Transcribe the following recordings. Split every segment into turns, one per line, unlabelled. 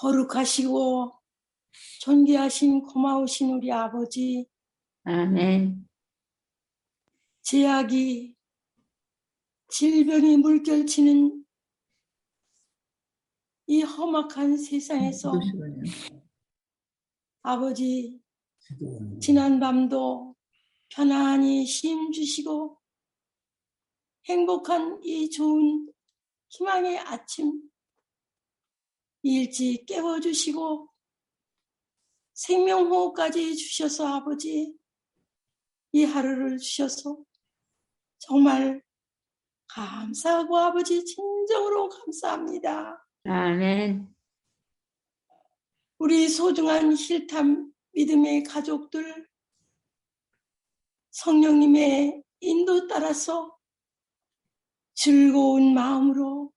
거룩하시고 존귀하신 고마우신 우리 아버지,
아멘.
제약이 질병이 물결치는 이 험악한 세상에서 아버지, 지난 밤도 편안히 쉼 주시고 행복한 이 좋은 희망의 아침 일찍 깨워주시고 생명호흡까지 주셔서 아버지, 이 하루를 주셔서 정말 감사하고 아버지 진정으로 감사합니다.
아멘.
우리 소중한 힐탐 믿음의 가족들, 성령님의 인도 따라서 즐거운 마음으로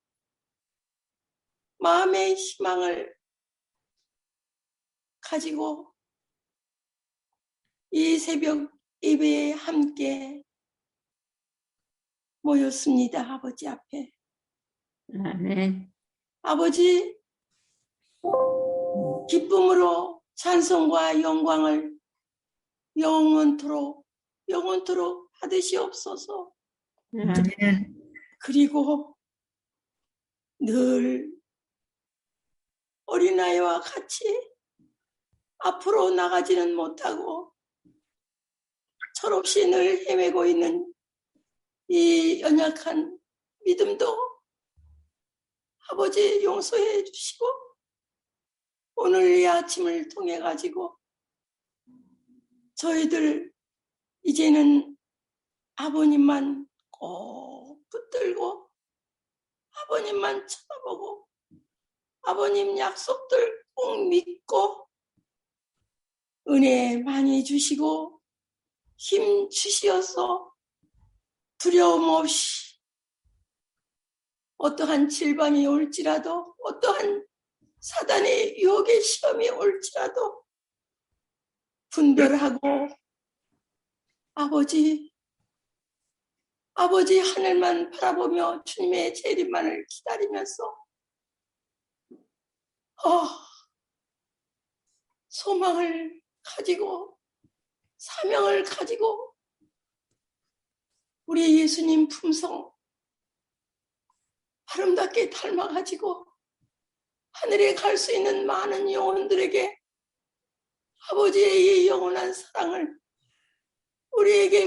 마음의 희망을 가지고 이 새벽 예배에 함께 모였습니다. 아버지 앞에.
아멘.
아버지, 기쁨으로 찬송과 영광을 영원토록 받으시옵소서.
아멘.
그리고 늘 어린아이와 같이 앞으로 나가지는 못하고 철없이 늘 헤매고 있는 이 연약한 믿음도 아버지 용서해 주시고 오늘 이 아침을 통해 가지고 저희들 이제는 아버님만 꼭 붙들고 아버님만 쳐다보고 아버님 약속들 꼭 믿고 은혜 많이 주시고 힘 주시어서 두려움 없이 어떠한 질병이 올지라도 어떠한 사단의 유혹의 시험이 올지라도 분별하고 아버지 하늘만 바라보며 주님의 재림만을 기다리면서 소망을 가지고 사명을 가지고 우리 예수님 품성 아름답게 닮아가지고 하늘에 갈 수 있는 많은 영혼들에게 아버지의 이 영원한 사랑을 우리에게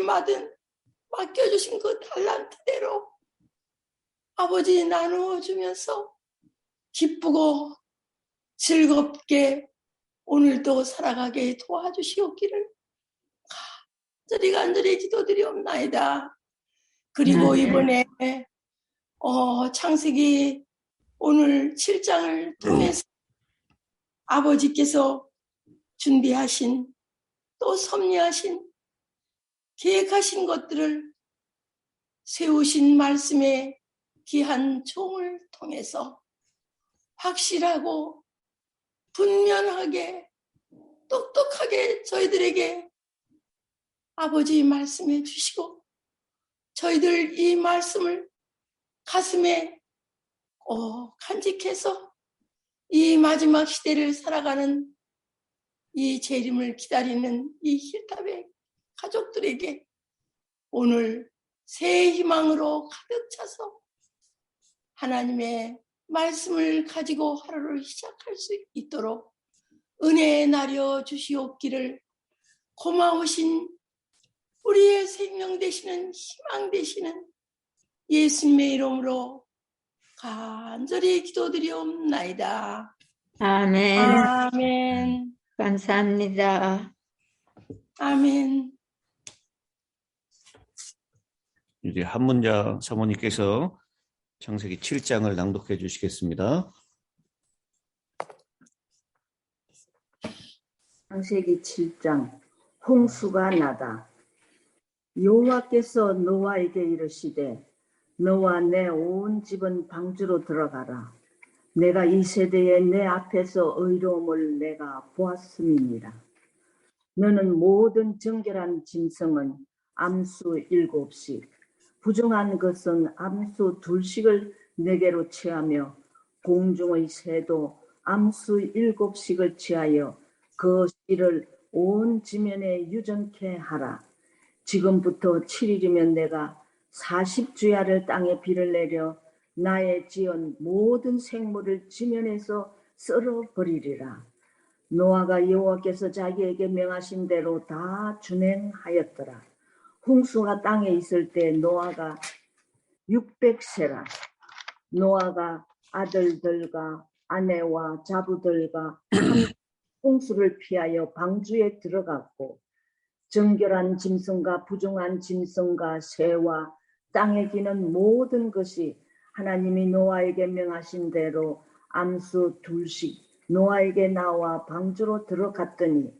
맡겨주신 그 달란트대로 아버지 나누어 주면서 기쁘고 즐겁게 오늘도 살아가게 도와주시옵기를 간절히 기도드리옵나이다. 그리고 이번에 창세기 오늘 7장을 통해서 아버지께서 준비하신 또 섭리하신 계획하신 것들을 세우신 말씀의 귀한 종을 통해서 확실하고 분명하게 똑똑하게 저희들에게 아버지 말씀해 주시고 저희들 이 말씀을 가슴에 간직해서 이 마지막 시대를 살아가는 이 재림을 기다리는 이 힐탑의 가족들에게 오늘 새 희망으로 가득 차서 하나님의 말씀을 가지고 하루를 시작할 수 있도록 은혜에 나려 주시옵기를 고마우신 우리의 생명 되시는 희망 되시는 예수님의 이름으로 간절히 기도드리옵나이다.
아멘.
아멘.
감사합니다.
아멘.
이제 한문자 사모님께서 창세기 7장을 낭독해 주시겠습니다.
창세기 7장. 홍수가 나다. 여호와께서 노아에게 이르시되 너와 내 온 집은 방주로 들어가라. 내가 이 세대에 내 앞에서 의로움을 내가 보았음이니라. 너는 모든 정결한 짐승은 암수 7씩, 부정한 것은 암수 2씩을 내게로 취하며 공중의 새도 암수 7씩을 취하여 그 씨를 온 지면에 유전케 하라. 지금부터 7일이면 내가 40주야를 땅에 비를 내려 나의 지은 모든 생물을 지면에서 썰어버리리라. 노아가 여호와께서 자기에게 명하신 대로 다 준행하였더라. 홍수가 땅에 있을 때 노아가 600세라. 노아가 아들들과 아내와 자부들과 함께 홍수를 피하여 방주에 들어갔고 정결한 짐승과 부정한 짐승과 새와 땅에 기는 모든 것이 하나님이 노아에게 명하신 대로 암수 2씩 노아에게 나와 방주로 들어갔더니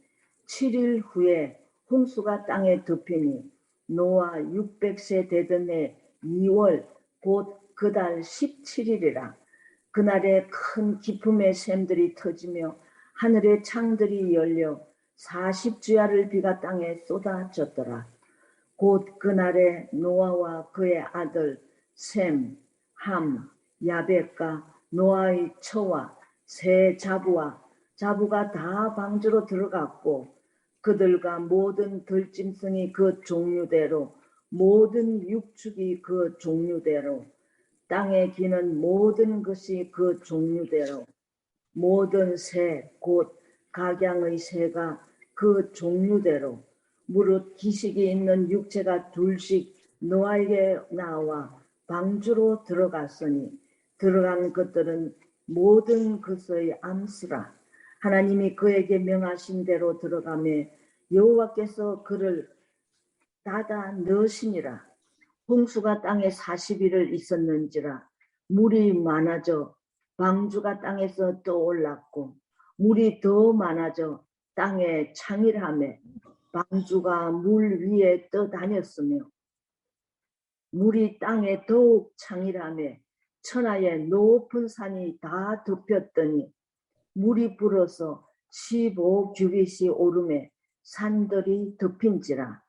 7일 후에 홍수가 땅에 덮이니 노아 600세 되던 해 2월 곧 그달 17일이라. 그날에 큰 기품의 샘들이 터지며 하늘의 창들이 열려 40주야를 비가 땅에 쏟아졌더라. 곧 그날에 노아와 그의 아들 셈, 함, 야벳과 노아의 처와 세 자부와 자부가 다 방주로 들어갔고 그들과 모든 들짐승이 그 종류대로 모든 육축이 그 종류대로 땅에 기는 모든 것이 그 종류대로 모든 새 곧 각양의 새가 그 종류대로 무릇 기식이 있는 육체가 2씩 노아에게 나와 방주로 들어갔으니 들어간 것들은 모든 것의 암수라. 하나님이 그에게 명하신 대로 들어가매 여호와께서 그를 닫아 넣으시니라. 홍수가 땅에 40일을 있었는지라. 물이 많아져 방주가 땅에서 떠올랐고 물이 더 많아져 땅에 창일하매 방주가 물 위에 떠다녔으며 물이 땅에 더욱 창일하매 천하의 높은 산이 다 덮였더니 물이 불어서 15규빗이 오르매 산들이 덮인지라.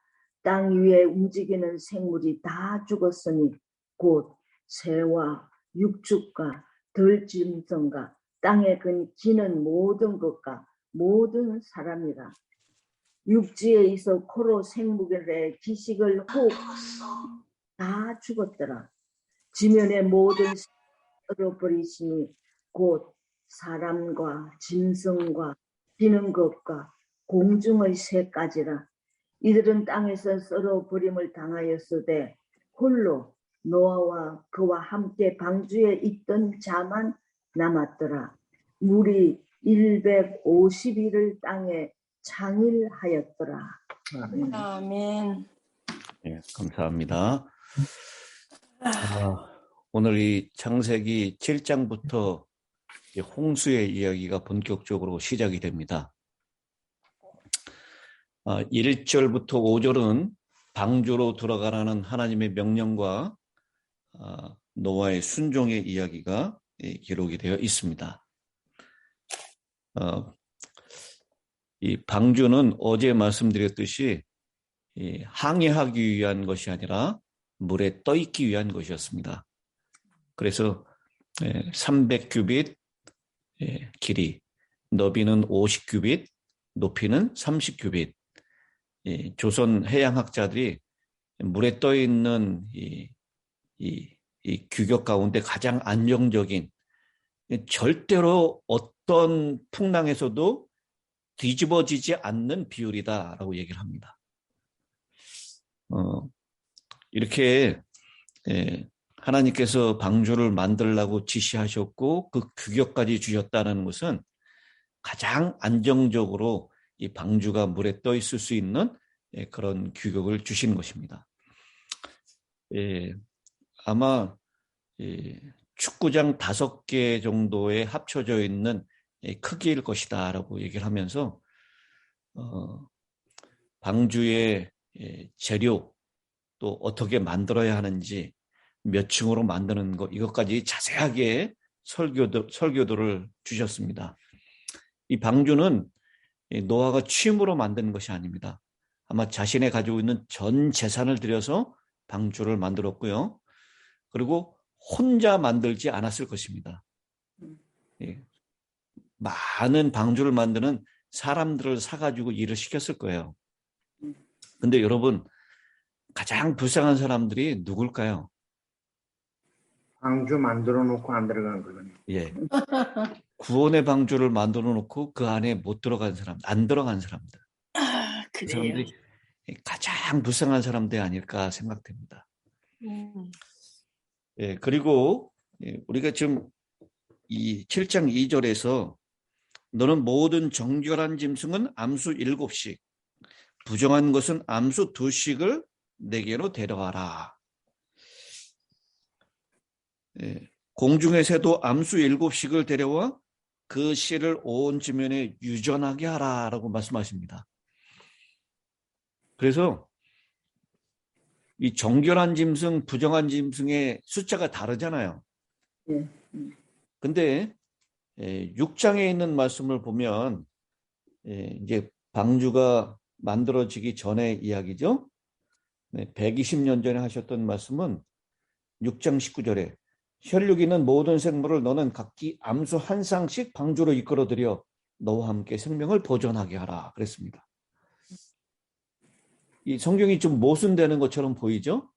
땅 위에 움직이는 생물이 다 죽었으니 곧 새와 육축과 들짐승과 땅에 기는 모든 것과 모든 사람이라. 육지에 있어 코로 생물의 기식을 혹 다 죽었더라. 지면의 모든 썰어버리시니 곧 사람과 짐승과 기는 것과 공중의 새까지라. 이들은 땅에서 썰어버림을 당하였으되 홀로 노아와 그와 함께 방주에 있던 자만 남았더라. 물이 150일을 땅에 창일하였더라.
아멘.
네, 감사합니다. 오늘 이 창세기 7장부터 홍수의 이야기가 본격적으로 시작이 됩니다. 1절부터 5절은 방주로 들어가라는 하나님의 명령과 노아의 순종의 이야기가 기록이 되어 있습니다. 이 방주는 어제 말씀드렸듯이 항해하기 위한 것이 아니라 물에 떠 있기 위한 것이었습니다. 그래서 300규빗 길이, 너비는 50규빗, 높이는 30규빗. 조선 해양학자들이 물에 떠 있는 이 규격 가운데 가장 안정적인, 절대로 어떤 풍랑에서도 뒤집어지지 않는 비율이다라고 얘기를 합니다. 이렇게 하나님께서 방주를 만들라고 지시하셨고 그 규격까지 주셨다는 것은 가장 안정적으로 이 방주가 물에 떠 있을 수 있는 그런 규격을 주신 것입니다. 아마 축구장 5개 정도에 합쳐져 있는 크기일 것이다 라고 얘기를 하면서 방주의 재료 또 어떻게 만들어야 하는지 몇 층으로 만드는 것 이것까지 자세하게 설교도를 주셨습니다. 이 방주는 노아가 취임으로 만든 것이 아닙니다. 아마 자신의 가지고 있는 전 재산을 들여서 방주를 만들었고요. 그리고 혼자 만들지 않았을 것입니다. 많은 방주를 만드는 사람들을 사가지고 일을 시켰을 거예요. 근데 여러분, 가장 불쌍한 사람들이 누굴까요?
방주 만들어 놓고 안 들어간 거거든요.
예. 구원의 방주를 만들어 놓고 그 안에 못 들어간 사람, 안 들어간 사람들. 그
그래요.
사람들이 가장 불쌍한 사람들이 아닐까 생각됩니다. 예, 그리고 우리가 지금 이 7장 2절에서 너는 모든 정결한 짐승은 암수 7씩, 부정한 것은 암수 2씩을 내게로 데려와라. 예, 공중의 새도 암수 7씩을 데려와 그 씨를 온 지면에 유전하게 하라라고 말씀하십니다. 그래서 이 정결한 짐승, 부정한 짐승의 숫자가 다르잖아요.
예.
근데 6장에 있는 말씀을 보면 이제 방주가 만들어지기 전의 이야기죠. 120년 전에 하셨던 말씀은 6장 19절에 혈육 있는 모든 생물을 너는 각기 암수 한 쌍씩 방주로 이끌어들여 너와 함께 생명을 보존하게 하라 그랬습니다. 이 성경이 좀 모순되는 것처럼 보이죠?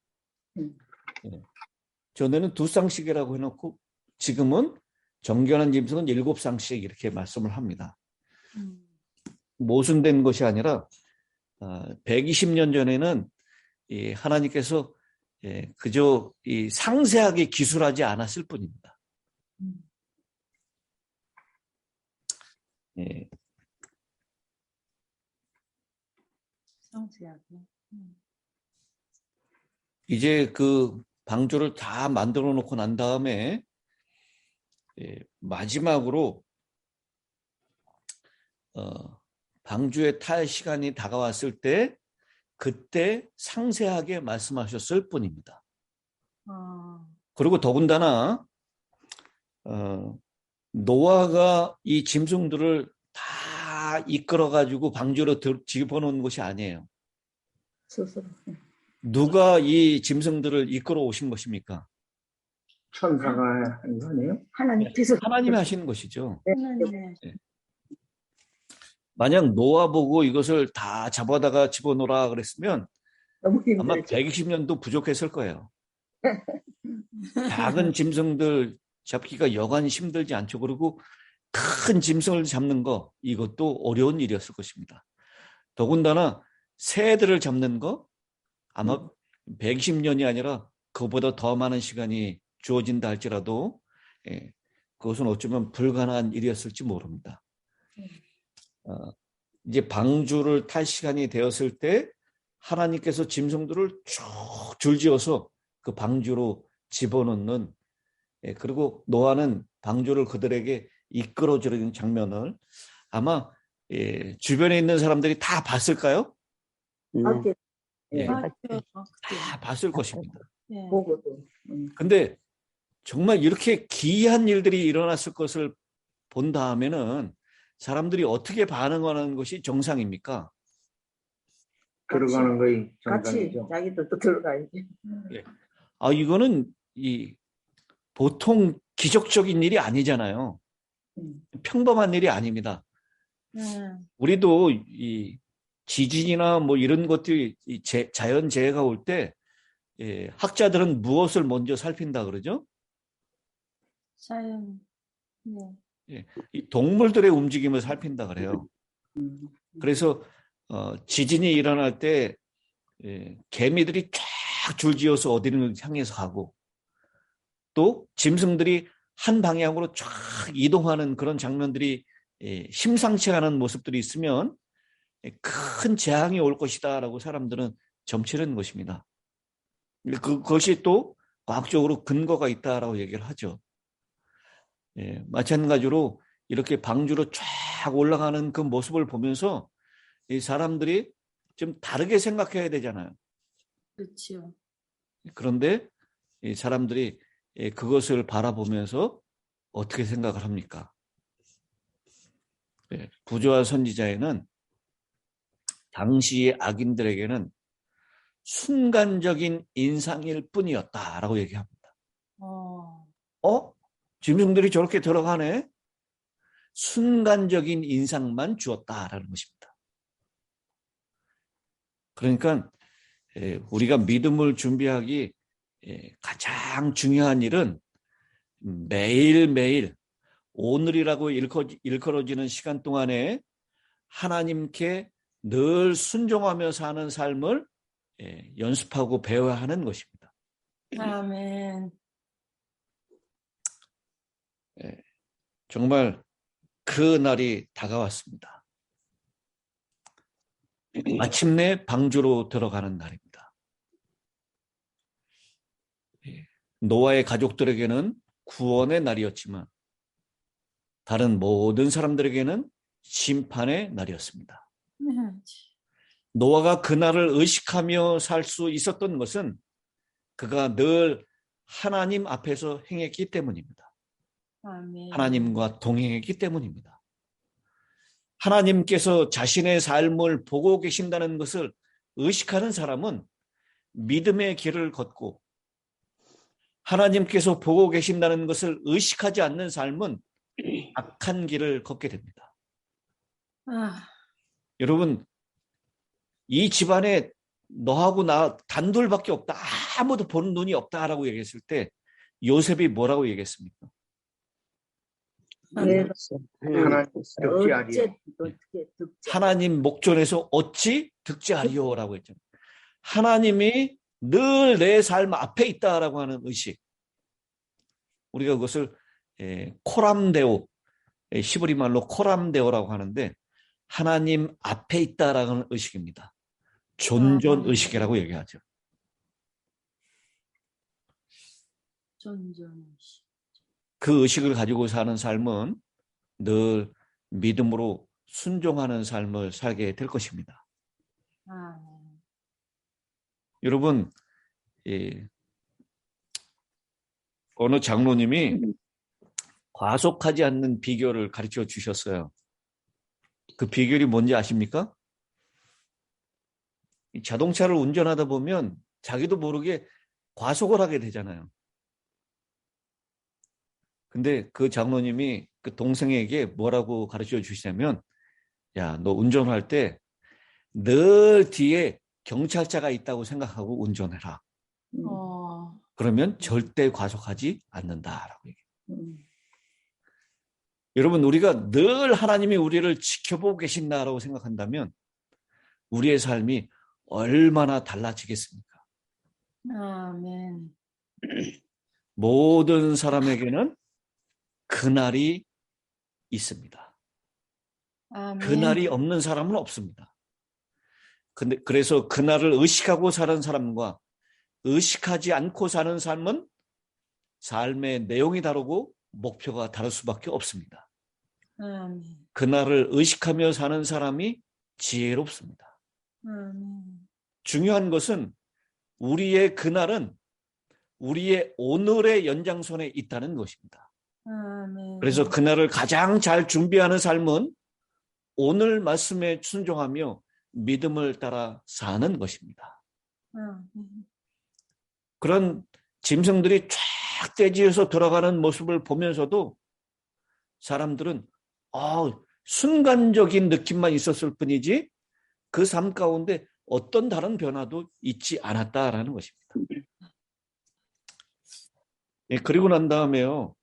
전에는 2쌍씩이라고 해놓고 지금은 정결한 짐승은 7쌍씩 이렇게 말씀을 합니다. 모순된 것이 아니라 120년 전에는 하나님께서 그저 상세하게 기술하지 않았을 뿐입니다. 이제 그 방주를 다 만들어 놓고 난 다음에 마지막으로 방주에 탈 시간이 다가왔을 때 그때 상세하게 말씀하셨을 뿐입니다. 그리고 더군다나 노아가 이 짐승들을 다 이끌어가지고 방주로 집어넣은 것이 아니에요.
스스로.
누가 이 짐승들을 이끌어 오신 것입니까?
천사가 한 거 아니에요?
하나님께서
하나님이 하시는 것이죠.
네.
만약 노아 보고 이것을 다 잡아다가 집어넣으라 그랬으면
너무
아마
힘들죠.
120년도 부족했을 거예요. 작은 짐승들 잡기가 여간 힘들지 않죠. 그리고 큰 짐승을 잡는 거 이것도 어려운 일이었을 것입니다. 더군다나 새들을 잡는 거 아마 120년이 아니라 그보다 더 많은 시간이 주어진다 할지라도 그것은 어쩌면 불가능한 일이었을지 모릅니다. 이제 방주를 탈 시간이 되었을 때 하나님께서 짐승들을 쭉 줄지어서 그 방주로 집어넣는 그리고 노아는 방주를 그들에게 이끌어주는 장면을 아마 주변에 있는 사람들이 다 봤을까요?
밖에
예,
맞아요.
다 봤을 것입니다.
보고도.
근데 정말 이렇게 기이한 일들이 일어났을 것을 본 다음에는 사람들이 어떻게 반응하는 것이 정상입니까?
들어가는 거이
같이
정상이죠.
자기도 또 들어가야지.
이거는 보통 기적적인 일이 아니잖아요. 평범한 일이 아닙니다. 우리도 이 지진이나 뭐 이런 것들이 자연재해가 올 때 학자들은 무엇을 먼저 살핀다 그러죠?
자연.
이 동물들의 움직임을 살핀다 그래요. 그래서 지진이 일어날 때 개미들이 쫙 줄지어서 어디를 향해서 가고 또 짐승들이 한 방향으로 쫙 이동하는 그런 장면들이 심상치 않은 모습들이 있으면 큰 재앙이 올 것이다라고 사람들은 점치는 것입니다. 그것이 또 과학적으로 근거가 있다라고 얘기를 하죠. 마찬가지로 이렇게 방주로 쫙 올라가는 그 모습을 보면서 이 사람들이 좀 다르게 생각해야 되잖아요.
그렇죠.
그런데 이 사람들이 그것을 바라보면서 어떻게 생각을 합니까? 부조와 선지자에는 당시의 악인들에게는 순간적인 인상일 뿐이었다라고 얘기합니다. 짐승들이 저렇게 들어가네? 순간적인 인상만 주었다라는 것입니다. 그러니까 우리가 믿음을 준비하기 가장 중요한 일은 매일매일 오늘이라고 일컬어지는 시간 동안에 하나님께 늘 순종하며 사는 삶을 연습하고 배워야 하는 것입니다.
아멘.
정말 그 날이 다가왔습니다. 마침내 방주로 들어가는 날입니다. 노아의 가족들에게는 구원의 날이었지만 다른 모든 사람들에게는 심판의 날이었습니다. 노아가 그날을 의식하며 살 수 있었던 것은 그가 늘 하나님 앞에서 행했기 때문입니다.
아멘.
하나님과 동행했기 때문입니다. 하나님께서 자신의 삶을 보고 계신다는 것을 의식하는 사람은 믿음의 길을 걷고, 하나님께서 보고 계신다는 것을 의식하지 않는 삶은 악한 길을 걷게 됩니다. 여러분, 이 집안에 너하고 나 단둘밖에 없다, 아무도 보는 눈이 없다라고 얘기했을 때 요셉이 뭐라고 얘기했습니까?
하나님 득지 아니요.
하나님 목전에서 어찌 득지하리요라고 했죠. 하나님이 늘 내 삶 앞에 있다라고 하는 의식. 우리가 그것을 코람데오, 히브리 말로 코람데오라고 하는데 하나님 앞에 있다라는 고 의식입니다. 존존 의식이라고 얘기하죠.
존존 의식.
그 의식을 가지고 사는 삶은 늘 믿음으로 순종하는 삶을 살게 될 것입니다. 여러분, 어느 장로님이 과속하지 않는 비결을 가르쳐 주셨어요. 그 비결이 뭔지 아십니까? 자동차를 운전하다 보면 자기도 모르게 과속을 하게 되잖아요. 근데 그 장로님이 그 동생에게 뭐라고 가르쳐 주시냐면, 야, 너 운전할 때 늘 뒤에 경찰차가 있다고 생각하고 운전해라. 그러면 절대 과속하지 않는다라고 얘기해요. 여러분, 우리가 늘 하나님이 우리를 지켜보고 계신다라고 생각한다면 우리의 삶이 얼마나 달라지겠습니까?
아멘.
모든 사람에게는 그날이 있습니다.
아멘.
그날이 없는 사람은 없습니다. 그래서 그날을 의식하고 사는 사람과 의식하지 않고 사는 삶은 삶의 내용이 다르고 목표가 다를 수밖에 없습니다.
아멘.
그날을 의식하며 사는 사람이 지혜롭습니다. 중요한 것은 우리의 그날은 우리의 오늘의 연장선에 있다는 것입니다. 그래서 그날을 가장 잘 준비하는 삶은 오늘 말씀에 순종하며 믿음을 따라 사는 것입니다. 그런 짐승들이 쫙 떼지어서 들어가는 모습을 보면서도 사람들은 순간적인 느낌만 있었을 뿐이지 그 삶 가운데 어떤 다른 변화도 있지 않았다라는 것입니다. 그리고 난 다음에요,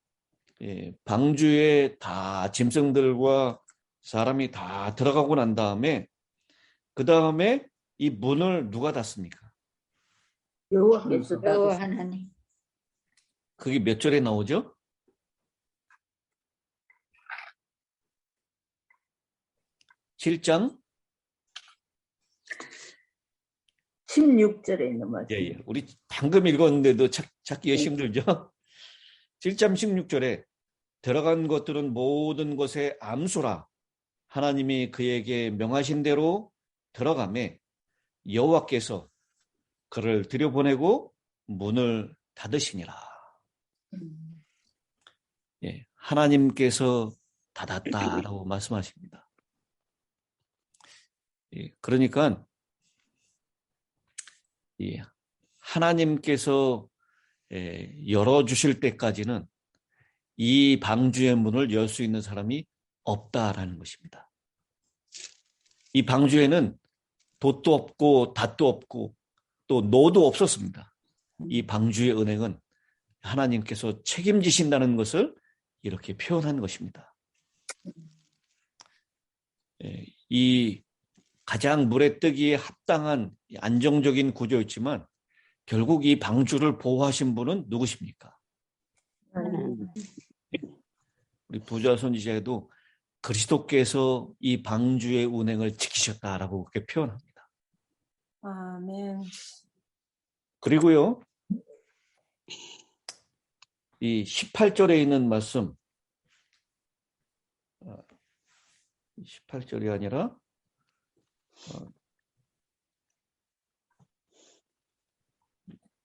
방주에 다 짐승들과 사람이 다 들어가고 난 다음에 그 다음에 이 문을 누가 닫습니까?
여호와께서
여호와 하나님.
그게 몇 절에 나오죠? 7장
16절에 있는 말씀.
예. 우리 방금 읽었는데도 찾기 힘들죠? 7장 16절에 들어간 것들은 모든 것에 암수라 하나님이 그에게 명하신 대로 들어가매 여호와께서 그를 들여보내고 문을 닫으시니라. 예, 하나님께서 닫았다라고 말씀하십니다. 예, 그러니까 하나님께서 열어주실 때까지는 이 방주의 문을 열 수 있는 사람이 없다라는 것입니다. 이 방주에는 돛도 없고 닷도 없고 또 노도 없었습니다. 이 방주의 은행은 하나님께서 책임지신다는 것을 이렇게 표현한 것입니다. 이 가장 물에 뜨기에 합당한 안정적인 구조였지만 결국 이 방주를 보호하신 분은 누구십니까? 우리 부자 선지자에도 그리스도께서 이 방주의 운행을 지키셨다라고 그렇게 표현합니다.
아멘.
그리고요, 이 18절에 있는 말씀, 18절이 아니라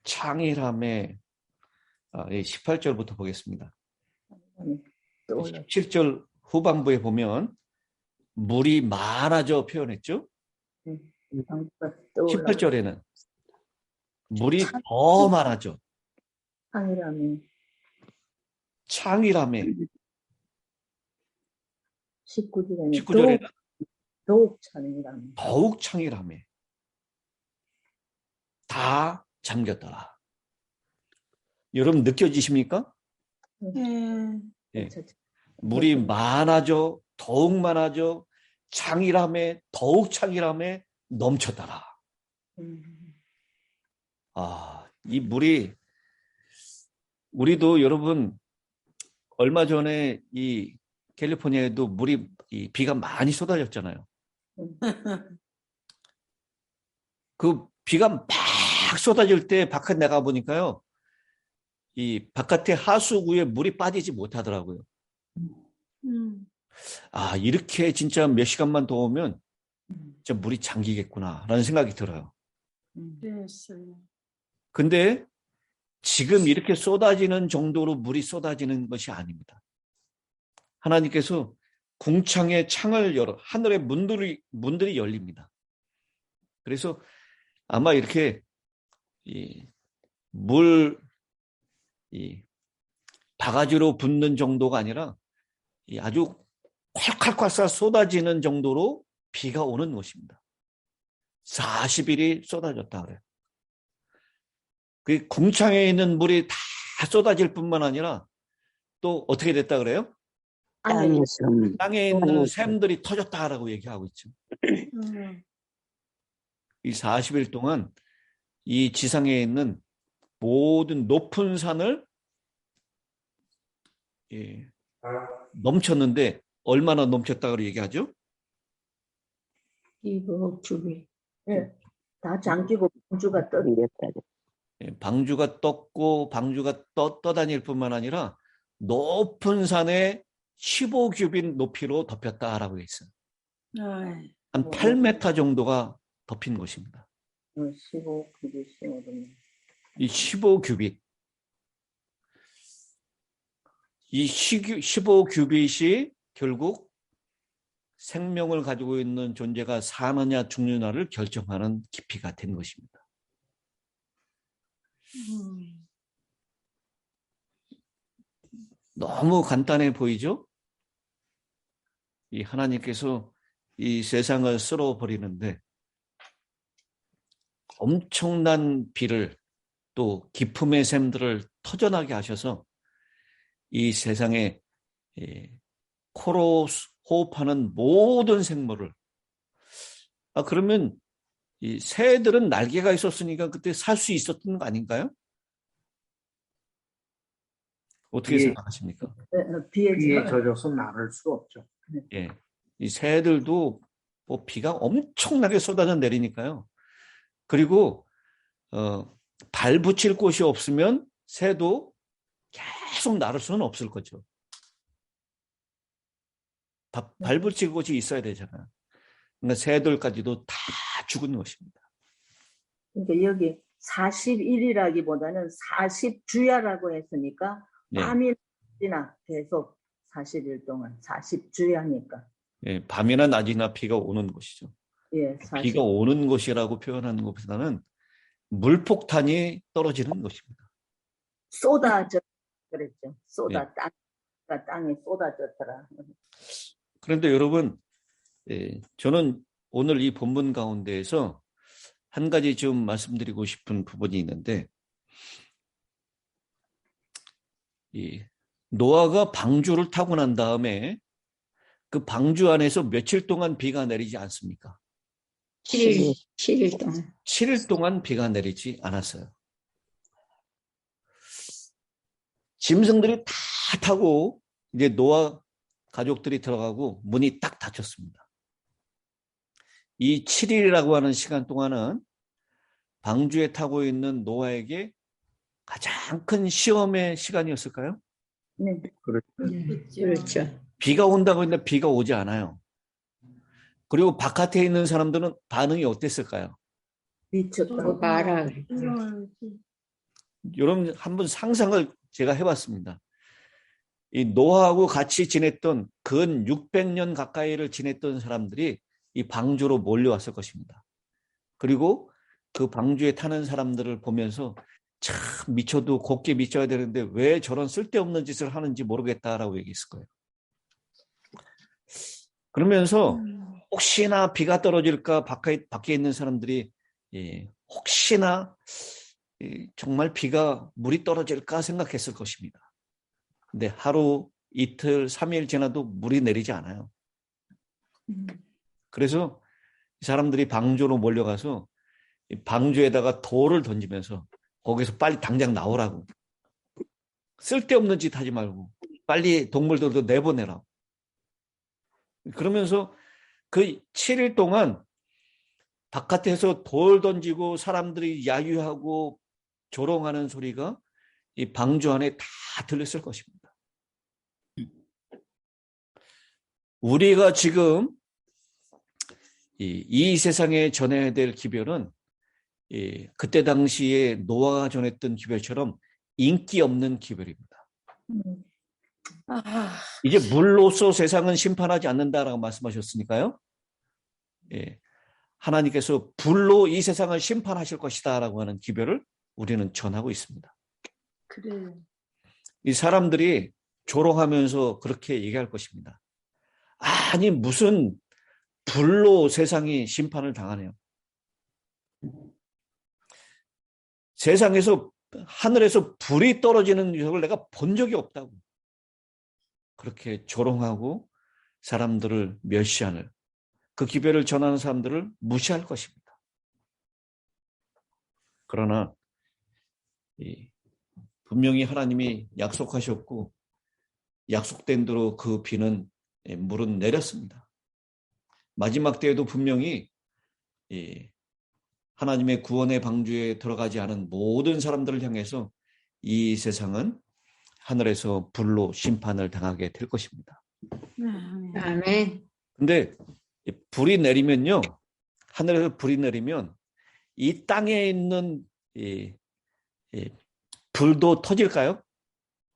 18절부터 보겠습니다. 17절 후반부에 보면 물이 많아져 표현했죠. 18절에는 물이 더 많아져. 창이라며. 19절에는 더욱 창이라며. 다 잠겼더라. 여러분 느껴지십니까? 네. 물이 많아져, 더욱 많아져, 창이라며, 더욱 창이라며 넘쳤더라. 이 물이, 우리도 여러분, 얼마 전에 이 캘리포니아에도 비가 많이 쏟아졌잖아요. 그 비가 막 쏟아질 때 바깥에 나가 보니까요, 이 바깥에 하수구에 물이 빠지지 못하더라고요. 이렇게 진짜 몇 시간만 더 오면 진짜 물이 잠기겠구나라는 생각이 들어요. 근데 지금 이렇게 쏟아지는 정도로 물이 쏟아지는 것이 아닙니다. 하나님께서 궁창의 창을 열어 하늘의 문들이 열립니다. 그래서 아마 이렇게 바가지로 붓는 정도가 아니라 아주 콸콸콸 쏟아지는 정도로 비가 오는 것입니다. 40일이 쏟아졌다 그래요. 그 궁창에 있는 물이 다 쏟아질 뿐만 아니라 또 어떻게 됐다 그래요? 땅에 있는 샘들이 터졌다라고 얘기하고 있죠. 이 40일 동안 이 지상에 있는 모든 높은 산을 넘쳤는데 얼마나 넘쳤다고 얘기하죠?
2억 다 잠기고 방주가 떠리겠다.
방주가 떴고 방주가 떠다닐 뿐만 아니라 높은 산에 15규빗 높이로 덮였다라고 했어요. 한 8m 정도가 덮인 곳입니다.
15규빗.
이 15규빗. 이 15규빗이 결국 생명을 가지고 있는 존재가 사느냐 죽느냐를 결정하는 깊이가 된 것입니다. 너무 간단해 보이죠? 이 하나님께서 이 세상을 쓸어버리는데 엄청난 비를 또 기품의 샘들을 터져나게 하셔서 이 세상에 코로 호흡하는 모든 생물을 그러면 이 새들은 날개가 있었으니까 그때 살 수 있었던 거 아닌가요? 어떻게 생각하십니까?
비에 젖어서 나를 수 없죠.
예, 이 새들도 비가 엄청나게 쏟아져 내리니까요. 그리고 발 붙일 곳이 없으면 새도 계속 나를 수는 없을 거죠. 발 붙일 곳이 있어야 되잖아요. 그러니까 새들까지도 다 죽은 것입니다.
그러니까 여기 41이라기보다는 40주야라고 했으니까 밤이나 계속 40일 동안 40주야니까.
예, 밤이나 낮이나 비가 오는 곳이죠.
예,
비가 오는 곳이라고 표현하는 것보다는 물폭탄이 떨어지는 것입니다.
쏟아져 그랬죠. 땅에 쏟아졌더라.
그런데 여러분, 저는 오늘 이 본문 가운데에서 한 가지 좀 말씀드리고 싶은 부분이 있는데, 이 노아가 방주를 타고 난 다음에 그 방주 안에서 며칠 동안 비가 내리지 않습니까?
7일 동안.
7일 동안 비가 내리지 않았어요. 짐승들이 다 타고 이제 노아 가족들이 들어가고 문이 딱 닫혔습니다. 이 7일이라고 하는 시간 동안은 방주에 타고 있는 노아에게 가장 큰 시험의 시간이었을까요?
네.
그렇죠.
비가 온다고 했는데 비가 오지 않아요. 그리고 바깥에 있는 사람들은 반응이 어땠을까요?
미쳤다고.
말아.
여러분 한번 상상을 제가 해봤습니다. 이 노아하고 같이 지냈던 근 600년 가까이를 지냈던 사람들이 이 방주로 몰려왔을 것입니다. 그리고 그 방주에 타는 사람들을 보면서 참 미쳐도 곱게 미쳐야 되는데 왜 저런 쓸데없는 짓을 하는지 모르겠다라고 얘기했을 거예요. 그러면서 혹시나 비가 떨어질까 밖에 있는 사람들이 혹시나 정말 비가 물이 떨어질까 생각했을 것입니다. 근데 하루, 이틀, 3일 지나도 물이 내리지 않아요. 그래서 이 사람들이 방주로 몰려가서 방주에다가 돌을 던지면서 거기서 빨리 당장 나오라고. 쓸데없는 짓 하지 말고 빨리 동물들도 내보내라고. 그러면서 그 7일 동안 바깥에서 돌 던지고 사람들이 야유하고 조롱하는 소리가 이 방주 안에 다 들렸을 것입니다. 우리가 지금 이 세상에 전해야 될 기별은 그때 당시에 노아가 전했던 기별처럼 인기 없는 기별입니다. 이제 물로써 세상은 심판하지 않는다라고 말씀하셨으니까요. 하나님께서 불로 이 세상을 심판하실 것이다라고 하는 기별을 우리는 전하고 있습니다.
그래요.
이 사람들이 조롱하면서 그렇게 얘기할 것입니다. 아니 무슨 불로 세상이 심판을 당하네요. 세상에서 하늘에서 불이 떨어지는 녀석을 내가 본 적이 없다고. 그렇게 조롱하고 사람들을 멸시하는 그 기별을 전하는 사람들을 무시할 것입니다. 그러나 분명히 하나님이 약속하셨고 약속된 대로 그 비는 물은 내렸습니다. 마지막 때에도 분명히 하나님의 구원의 방주에 들어가지 않은 모든 사람들을 향해서 이 세상은 하늘에서 불로 심판을 당하게 될 것입니다.
아멘.
근데 불이 내리면요, 하늘에서 불이 내리면 이 땅에 있는 불도 터질까요?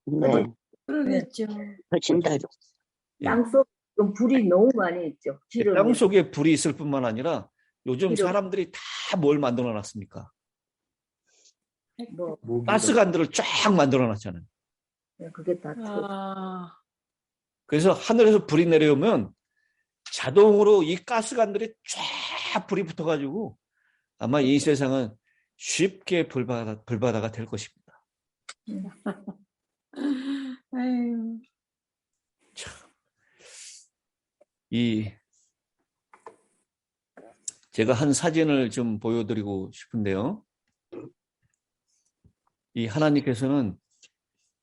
네,
그러겠죠.
터진다.
땅속 불이 너무 많이 있죠. 기름이.
땅 속에 불이 있을 뿐만 아니라 요즘
기름.
사람들이 다 뭘 만들어 놨습니까?
뭐
가스관들을 쫙 만들어 놨잖아요.
그게 다
그래서 하늘에서 불이 내려오면 자동으로 이 가스관들이 쫙 불이 붙어가지고 아마 이 세상은 쉽게 불바다가 될 것입니다.
아유.
제가 한 사진을 좀 보여드리고 싶은데요. 이 하나님께서는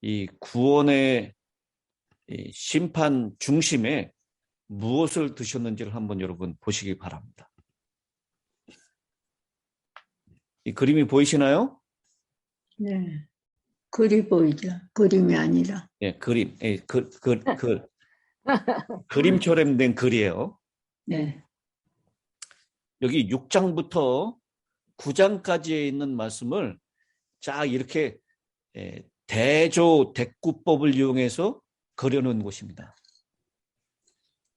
이 구원의 심판 중심에 무엇을 두셨는지를 한번 여러분 보시기 바랍니다. 이 그림이 보이시나요?
네. 글이 보이죠. 그림이 아니라.
예, 그림. 그림처럼 된 글이에요.
네.
여기 6장부터 9장까지에 있는 말씀을 쫙 이렇게 대조 대구법을 이용해서 그려놓은 곳입니다.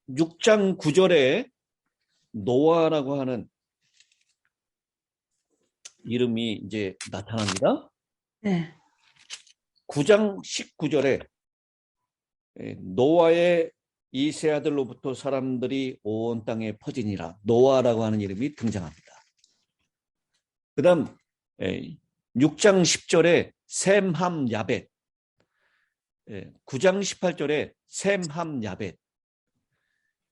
6장 9절에 노아라고 하는 이름이 이제 나타납니다.
네.
9장 19절에 노아의 이 세 아들로부터 사람들이 온 땅에 퍼지니라. 노아라고 하는 이름이 등장합니다. 그 다음 6장 10절에 셈함 야벳, 9장 18절에 셈함 야벳,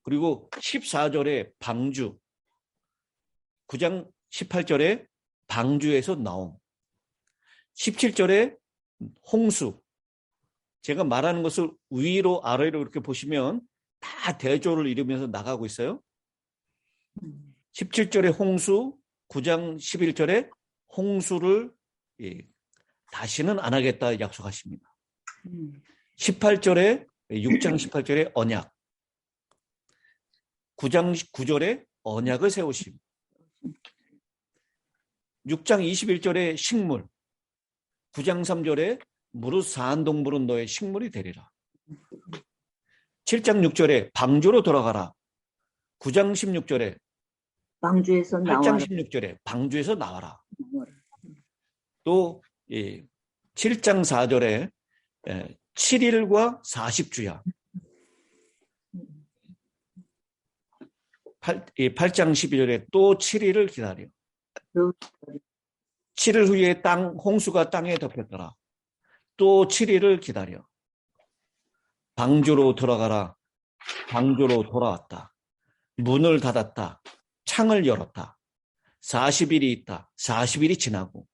그리고 14절에 방주, 9장 18절에 방주에서 나옴, 17절에 홍수. 제가 말하는 것을 위로 아래로 이렇게 보시면 다 대조를 이루면서 나가고 있어요. 17절에 홍수, 9장 11절에 홍수를 다시는 안 하겠다 약속하십니다. 18절에 6장 18절에 언약, 9장 9절에 언약을 세우심, 6장 21절에 식물, 9장 3절에 무릇 사한 동물은 너의 식물이 되리라. 7장 6절에 방주로 돌아가라. 9장 16절에
방주에서
8장
나와라.
16절에 방주에서 나와라. 또 7장 4절에 7일과 40주야. 8장 12절에 또 7일을 기다려. 7일 후에 홍수가 땅에 덮였더라. 또 7일을 기다려. 방주로 들어가라. 방주로 돌아왔다. 문을 닫았다. 창을 열었다. 40일이 있다. 40일이 지나고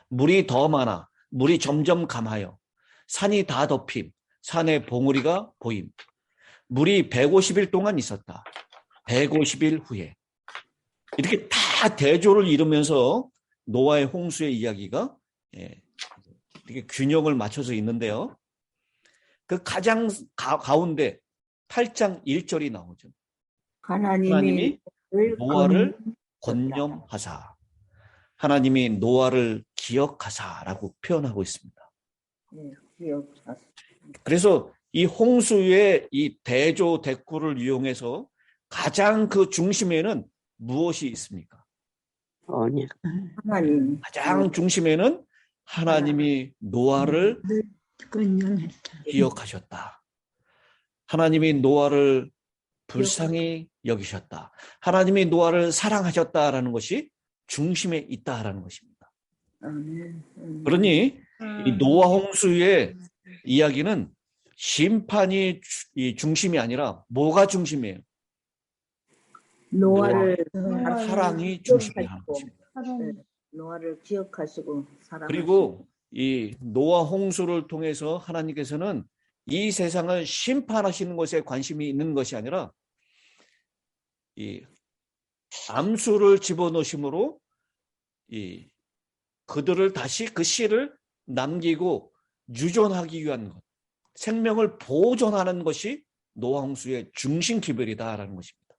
물이 더 많아. 물이 점점 감하여 산이 다 덮임. 산에 봉우리가 보임. 물이 150일 동안 있었다. 150일 후에. 이렇게 다 대조를 이루면서 노아의 홍수의 이야기가 이렇게 균형을 맞춰서 있는데요. 그 가장 가운데 8장 1절이 나오죠. 하나님이 노아를 권념하사. 하나님이 노아를 기억하사라고 표현하고 있습니다.
네, 기억하사.
그래서 이 홍수의 이 대조 대꾸를 이용해서 가장 그 중심에는 무엇이 있습니까?
언약.
하나님.
가장 중심에는 하나님이 노아를
끊념했다.
기억하셨다. 하나님이 노아를 불쌍히 여기셨다. 하나님이 노아를 사랑하셨다라는 것이 중심에 있다라는 것입니다. 그러니 이 노아 홍수의 이야기는 심판이 중심이 아니라 뭐가 중심이에요?
노아를
사랑이 중심이라는 것입니다.
노아를 기억하시고 사랑하시고.
그리고 이 노아 홍수를 통해서 하나님께서는 이 세상을 심판하시는 것에 관심이 있는 것이 아니라 이 암수를 집어넣으심으로 이 그들을 다시 그 씨를 남기고 유존하기 위한 것, 생명을 보존하는 것이 노아 홍수의 중심 기별이다라는 것입니다.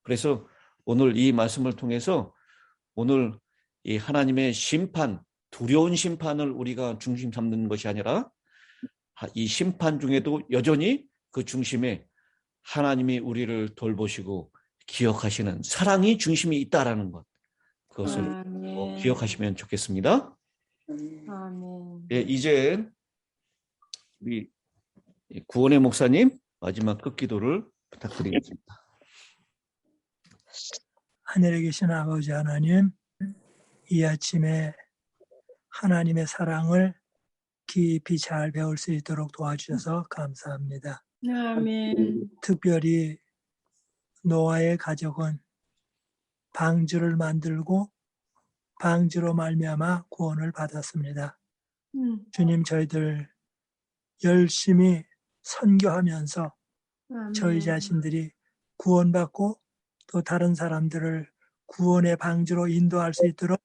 그래서 오늘 이 말씀을 통해서 오늘 이 하나님의 심판, 두려운 심판을 우리가 중심 삼는 것이 아니라 이 심판 중에도 여전히 그 중심에 하나님이 우리를 돌보시고 기억하시는 사랑이 중심이 있다라는 것, 그것을 꼭 기억하시면 좋겠습니다. 예, 이제 우리 구원의 목사님 마지막 끝기도를 부탁드리겠습니다.
하늘에 계신 아버지 하나님, 이 아침에 하나님의 사랑을 깊이 잘 배울 수 있도록 도와주셔서 감사합니다.
아멘.
특별히 노아의 가족은 방주를 만들고 방주로 말미암아 구원을 받았습니다. 주님, 저희들 열심히 선교하면서 저희 자신들이 구원받고 또 다른 사람들을 구원의 방주로 인도할 수 있도록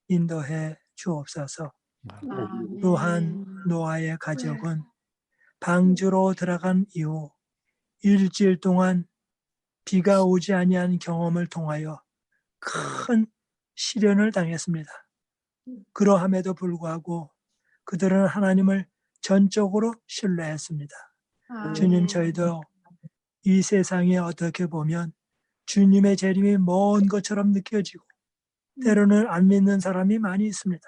인도해 주옵소서. 또한 노아의 가족은 방주로 들어간 이후 일주일 동안 비가 오지 아니한 경험을 통하여 큰 시련을 당했습니다. 그러함에도 불구하고 그들은 하나님을 전적으로 신뢰했습니다. 주님, 저희도 이 세상에 어떻게 보면 주님의 재림이 먼 것처럼 느껴지고 때로는 안 믿는 사람이 많이 있습니다.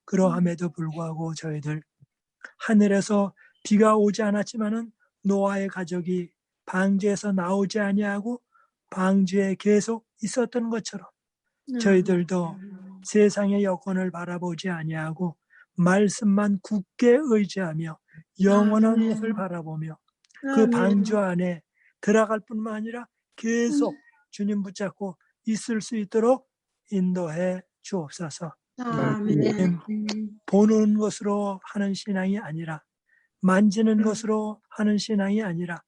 그러함에도 불구하고 저희들 하늘에서 비가 오지 않았지만은 노아의 가족이 방주에서 나오지 아니하고 방주에 계속 있었던 것처럼 저희들도 세상의 여건을 바라보지 아니하고 말씀만 굳게 의지하며 영원한 것을 바라보며 그 방주 안에 들어갈 뿐만 아니라 계속 주님 붙잡고 있을 수 있도록 인도해 주옵소서. 주님, 보는 것으로 하는 신앙이 아니라 만지는 것으로 하는 신앙이 아니라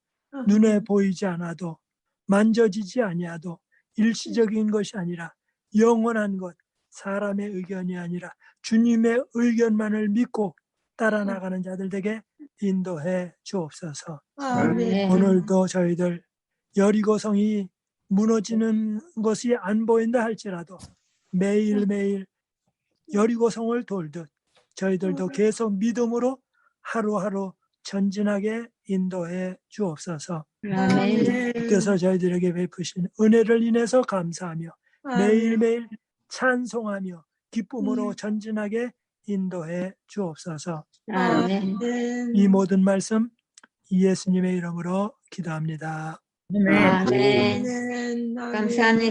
눈에 보이지 않아도 만져지지 아니하도 일시적인 것이 아니라 영원한 것, 사람의 의견이 아니라 주님의 의견만을 믿고 따라 나가는 자들 되게 인도해 주옵소서. 오늘도 저희들 여리고성이 무너지는 것이 안 보인다 할지라도 매일매일 여리고성을 돌듯 저희들도 계속 믿음으로 하루하루 전진하게 인도해 주옵소서. 그래서 저희들에게 베푸신 은혜를 인해서 감사하며 매일매일 찬송하며 기쁨으로 전진하게 인도해 주옵소서. 이 모든 말씀 예수님의 이름으로 기도합니다.
아멘. 감사합니다.